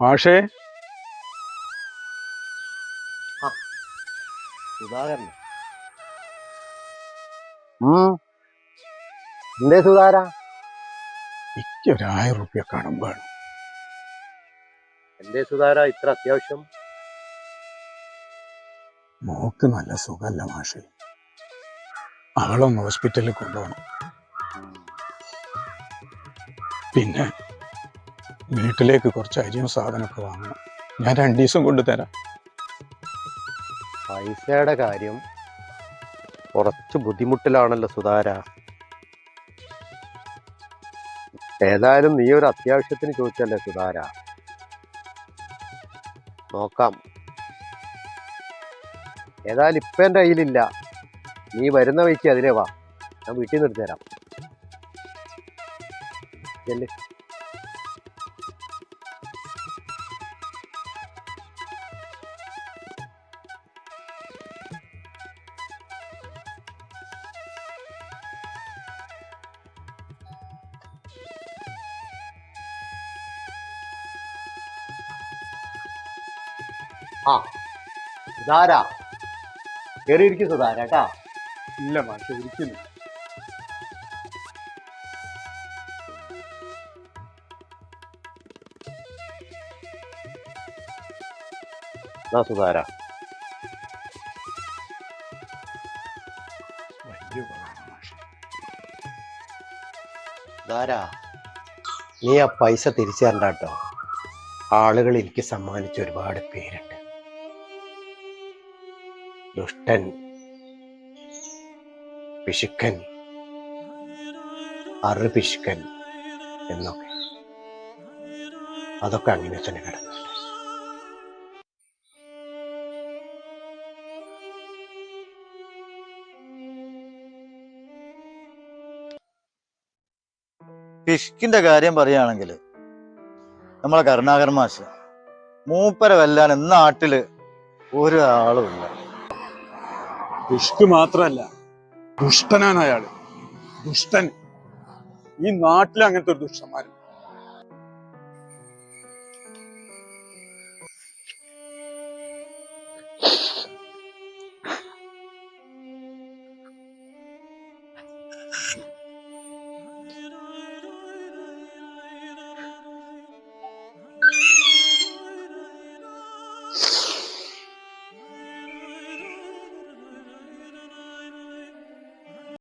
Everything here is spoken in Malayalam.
മാഷേ സുധാകരൻ എന്തേ സുധാര? എനിക്കൊരു 1000 റുപ്യ കടം വേണം. എന്തേ സുധാര ഇത്ര അത്യാവശ്യം? മോക്ക് നല്ല സുഖമല്ല മാഷേ, അവളൊന്ന് ഹോസ്പിറ്റലിൽ കൊണ്ടുപോകണം. പിന്നെ വീട്ടിലേക്ക് കുറച്ച് അരിയും സാധനമൊക്കെ വാങ്ങണം. ഞാൻ 2 ദിവസം കൊണ്ട് തരാം. പൈസയുടെ കാര്യം കുറച്ച് ബുദ്ധിമുട്ടിലാണല്ലോ സുധാര. ഏതായാലും നീ ഒരു അത്യാവശ്യത്തിന് ചോദിച്ചല്ലേ സുധാര, നോക്കാം. ഏതായാലും ഇപ്പം എൻ്റെ കയ്യിലില്ല, നീ വരുന്ന വഴിക്ക് അതിലേ വാ, ഞാൻ വീട്ടിൽ നിന്ന് എടുത്തു തരാം. ചെല്ല്. ആ സുധാര കയറിയിരിക്കും സുധാര കേട്ടാ. ഇല്ല മാഷേ, ഇരിക്കുന്നു. സുധാര സുധാര നീ ആ പൈസ തിരിച്ചു തരണ്ട കേട്ടോ. ആളുകൾ എനിക്ക് സമ്മാനിച്ച ഒരുപാട് പേരുണ്ട്. ദുഷ്ടൻ, പിശുക്കൻ, പിശുക്കൻ എന്നൊക്കെ. അതൊക്കെ അങ്ങനെ തന്നെ കിടന്നുണ്ട്. പിഷ്കിന്റെ കാര്യം പറയുകയാണെങ്കിൽ നമ്മളെ കരുണാകരൻ മാഷ് മൂപ്പരെ വെല്ലാൻ നാട്ടില് ഒരാളുമില്ല. പിഷ്ക് മാത്രല്ല, ദുഷ്ടനാണ് അയാള്. ദുഷ്ടൻ. ഈ നാട്ടിൽ അങ്ങനത്തെ ഒരു ദുഷ്ടന്മാരുണ്ട്.